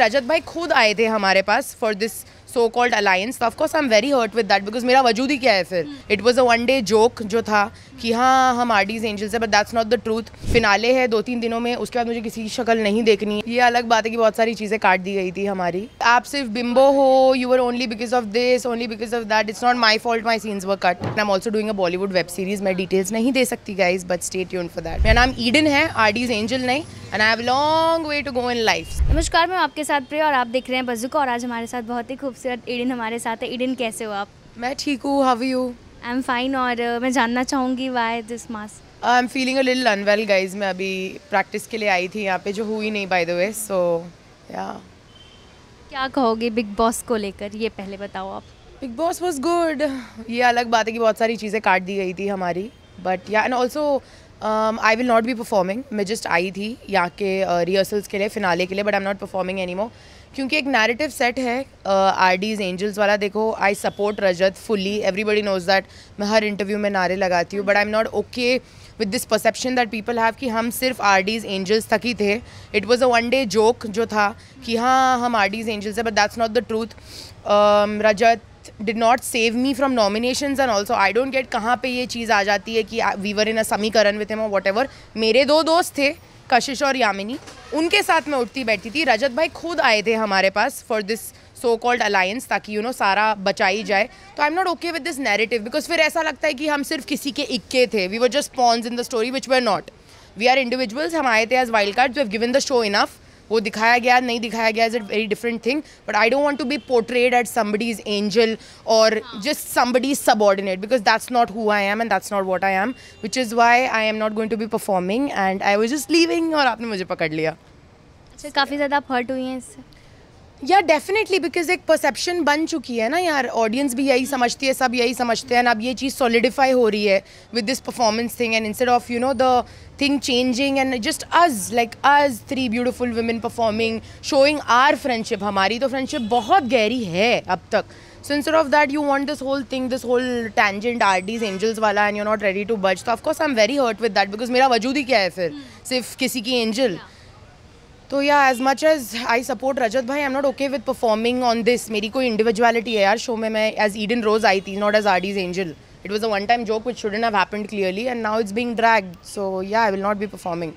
रजत भाई खुद आए थे हमारे पास for this so called alliance, of course I am very hurt with that because मेरा वजूद ही क्या है फिर. It was a one day joke जो था कि हाँ हम आरडीज एंजल्स है, but that's not the truth. Finale है 2-3 दिनों में, उसके बाद मुझे किसी की शक्ल नहीं देखनी. ये अलग बात है कि बहुत सारी चीज़ें काट दी गई थी हमारी. आप सिर्फ बिम्बो हो, you were only because of this, only because of that. It's not my fault, my scenes were cut. I am also doing a Bollywood web series. मैं डिटेल्स नहीं दे सकती guys, but stay tuned for that. मेरा नाम Eden है, RD's angel नहीं. And I have long way to go in life. नमस्कार, मैं आपके साथ प्रिया और आप देख रहे हैं बज़ुका. और आज हमारे साथ बहुत ही खूबसूरत ईडन हमारे साथ है. ईडन कैसे हो आप? मैं ठीक हूँ. How are you? I am fine. और मैं जानना चाहूँगी why this mask? I am feeling a little unwell guys. मैं अभी प्रैक्टिस के लिए आई थी यहाँ पे, जो हुई नहीं बाय द वे. सो या क्या कहोगे बिग बॉस को लेकर, ये पहले बताओ आप. Big boss was good. ये अलग बात है कि बहुत सारी चीज़ें काट दी गई थी हमारी. But yeah and also I will not be performing. मैं जस्ट आई थी यहाँ के रिहर्सल्स के लिए, फिनाले के लिए, but I am not performing any more. क्योंकि एक नैरेटिव सेट है आरडीज एंजल्स वाला. देखो, I support Rajat fully. Everybody knows that. मैं हर इंटरव्यू में नारे लगाती हूँ. But I am not okay with this perception that people have कि हम सिर्फ आरडीज एंजल्स तक ही थे. It was a one day joke जो था कि हाँ हम आरडीज एंजल्स है, but that's not the truth. Rajat did not save me from nominations, and also I don't get कहाँ पे ये चीज़ आ जाती है कि we were in a समीकरण with him or whatever. मेरे 2 दोस्त थे, कशिश और यामिनी, उनके साथ मैं उठती बैठती थी. रजत भाई खुद आए थे हमारे पास for this so called alliance, ताकि सारा बचाई जाए. तो I am not okay with this narrative because फिर ऐसा लगता है कि हम सिर्फ किसी के इक्के थे. We were just pawns in the story which were not. We are individuals. हम आए थे as wild cards. We have given the show enough. वो दिखाया गया नहीं दिखाया गया is a very different thing. But I don't want to be portrayed at somebody's angel or just somebody's subordinate, because that's not who I am and that's not what I am, which is why I am not going to be performing and I was just leaving और आपने मुझे पकड़ लिया. अच्छा, काफ़ी ज़्यादा आप hurt हुई हैं इससे? या डेफिनेटली, बिकॉज एक परसेप्शन बन चुकी है ना यार. ऑडियंस भी यही समझती है, सब यही समझते हैं. अब ये चीज़ सॉलिडिफाई हो रही है with this performance thing. And instead of the thing changing and just us, like us 3 beautiful women performing, showing are friendship. हमारी तो फ्रेंडशिप बहुत गहरी है अब तक. So instead of that, you want this whole thing, this whole tangent RD's angels वाला, and you're not ready to budge. So of course I'm very hurt with that because मेरा वजूद ही क्या है फिर, सिर्फ किसी की एंजल. तो yeah as much as I support Rajat भाई, I am not okay with performing on this. मेरी कोई इंडिविजुअलिटी है यार शो में. मैं एज ईडन रोज आई थी, not as RD's angel. It was a one time joke which shouldn't have happened clearly and now it's being dragged. So yeah I will not be performing.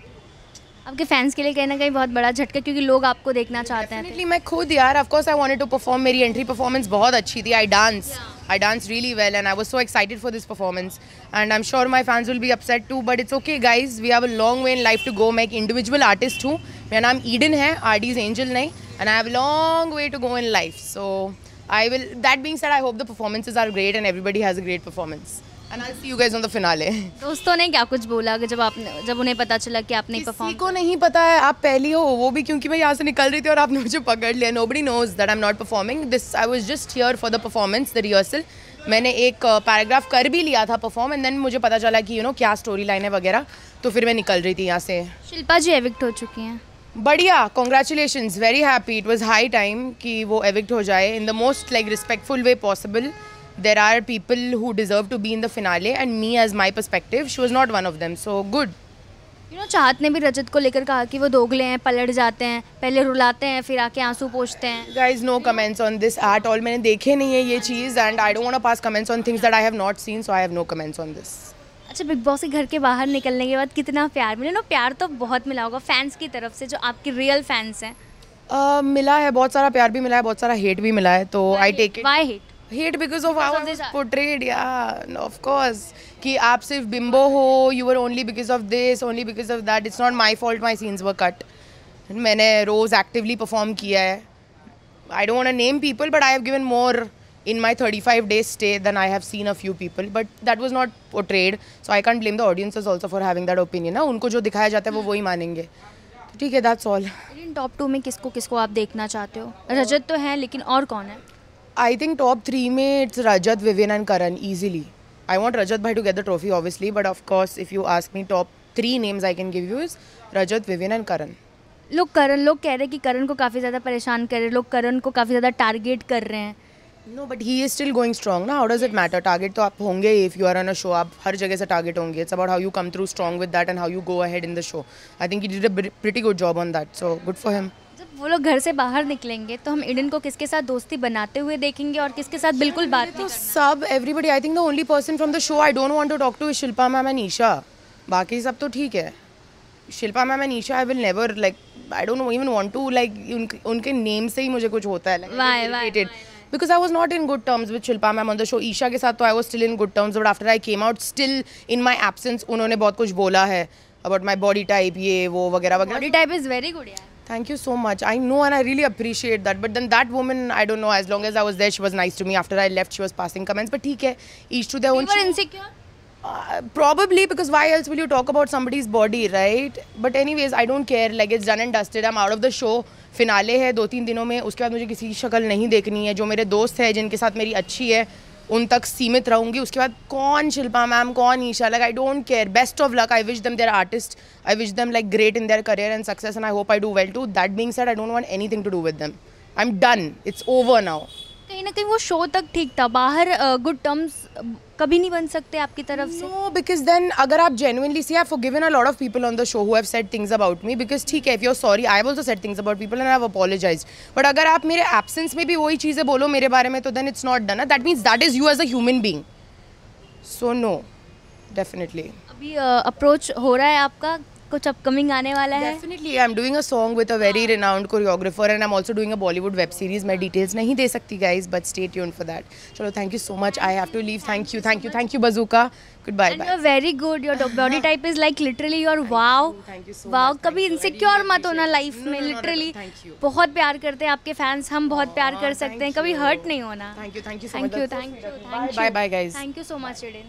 आपके fans के लिए कहीं ना कहीं बहुत बड़ा झटका, क्योंकि लोग आपको देखना चाहते हैं. डेफिनेटली. मैं खुद यार, of course I wanted to perform. मेरी एंट्री परफॉर्मेंस बहुत अच्छी थी. आई danced really well and I was so excited for this performance, and I'm sure my fans will be upset too, but it's okay guys, we have a long way in life to go. मैं एक individual artist हूँ. मेरा नाम Eden है, RD's angel नहीं. and I have a long way to go in life, so I will, that being said, I hope the performances are great and everybody has a great performance. And I'll see you guys on the finale. दोस्तों ने क्या कुछ बोला जब उन्हें पता चला कि आपने परफॉर्म? किसी को नहीं पता है. आप पहली हो, वो भी क्योंकि मैं यहाँ से निकल रही थी और आपने मुझे पकड़ लिया. Nobody knows that I'm not performing. This I was just here for the performance, the rehearsal. मैंने एक पैराग्राफ कर भी लिया था परफॉर्म, एंड देन मुझे पता चला कि क्या स्टोरी लाइन है वगैरह, तो फिर मैं निकल रही थी यहाँ से. शिल्पा जी एविक्ट हो चुकी हैं. बढ़िया, congratulations, very happy. It was high time कि वो एविक्ट हो जाए in the most like respectful way possible. There are people who deserve to be in the finale, and me, as my perspective, she was not one of them. So good. चाहत ने भी रजत को लेकर कहा कि वो दोगले हैं, पलट जाते हैं, पहले रुलाते हैं फिर आके आंसू पोंछते हैं. Guys, no comments on this at all. मैंने देखे नहीं है ये चीज़, and I don't want to pass comments on things that I have not seen, so I have no comments on this. अच्छा, बिग बॉस के घर के बाहर निकलने के बाद कितना प्यार मिला ना? प्यार तो बहुत मिला होगा फैंस की तरफ से, जो आपके रियल फैंस हैं. मिला है, बहुत सारा प्यार भी मिला है, बहुत सारा हेट भी मिला है. तो I take it. Why hate because of how I was portrayed. Yeah, of course. कि आप सिर्फ बिम्बो हो, you were only because of this, only because of that. It's not my fault, my scenes were cut. मैंने रोज़ actively perform किया है. I don't want to name people, but I have given more in my 35 days stay than I have seen a few people. But that was not portrayed, so I can't blame the audiences also for having that opinion. ना उनको जो दिखाया जाता है वो वही मानेंगे. ठीक है, that's all. टॉप 2 में किसको आप देखना चाहते हो? रजत तो है, लेकिन और कौन है? I think top 3 में it's Rajat, Vivian and Karan easily. I want Rajat bhai to get the trophy obviously, but of course if you ask me, top 3 names I can give you is Rajat, Vivian and Karan. लोग कह रहे हैं कि करण को काफ़ी ज़्यादा परेशान कर रहे हैं, लोग करण को काफ़ी ज़्यादा टारगेट कर रहे हैं. No, but he is still going strong ना. How does it matter? Target तो आप होंगे if you are on a show. आप हर जगह से target होंगे. It's about how you come through strong with that and how you go ahead in the show. I think he did a pretty good job on that. So good for him. वो लोग घर से बाहर निकलेंगे तो हम Eden को किसके साथ दोस्ती बनाते हुए देखेंगे और किसके साथ बिल्कुल बात नहीं तो सब everybody, I think the only person from the show I don't want to talk to is Shilpa ma'am and Isha. बाकी सब तो ठीक है. Shilpa ma'am and Isha I will never like, I don't even want to like, उनके नेम से ही मुझे कुछ होता है like because I was not in good terms with Shilpa ma'am on the show. Isha के साथ तो I was still in good terms, but after I came out, still in my absence, उन्होंने बहुत कुछ बोला है about my body type, ये वो वगैरह वगैरह. Body type is very good यार. Thank you so much. I know and I really appreciate that. But then that woman, I don't know, as long as I was there, she was nice to me. After I left, she was passing comments. But ठीक है, each to their own. You were insecure? Probably, because why else will you talk about somebody's body, right? But anyways, I don't care. Like it's done and dusted. I'm out of the show. Finale है 2-3 दिनों में, उसके बाद मुझे किसी की शक्ल नहीं देखनी है. जो मेरे दोस्त हैं जिनके साथ मेरी अच्छी है उन तक सीमित रहूँगी. उसके बाद कौन शिल्पा मैम, कौन Isha, like I don't care. Best of luck. I wish them their artist. I wish them like great in their career and success and I hope I do well too. That being said, I don't want anything to do with them. I am done. It's over now. कहीं ना कहीं वो show तक ठीक था, बाहर good terms कभी नहीं बन सकते आपकी तरफ से? No, because then अगर आप genuinely see, I've forgiven a lot of people on the show who have said things about me, because ठीक है, if you're sorry, I've also said things about people and I've apologized. But अगर आप मेरे absence में भी वही चीज़ें बोलो मेरे बारे में, तो then it's not done. That means that is you as a human being. So no, definitely. अभी अप्रोच हो रहा है आपका, कुछ अपकमिंग आने वाला है? Definitely, I'm doing a song with a very renowned choreographer and I'm also doing a Bollywood web series. मैं details नहीं दे सकती guys, but stay tuned for that. चलो, thank you so much. I have to leave. Thank you Bazooka. Goodbye. And you're very good. Your body type is like literally your wow. Thank you so wow. much. कभी insecure मत होना life में. no, literally thank you. बहुत प्यार करते हैं आपके fans, हम बहुत प्यार कर सकते हैं. कभी हर्ट नहीं होना. Thank you so much. Thank you. Bye guys. Thank you so much, Eden.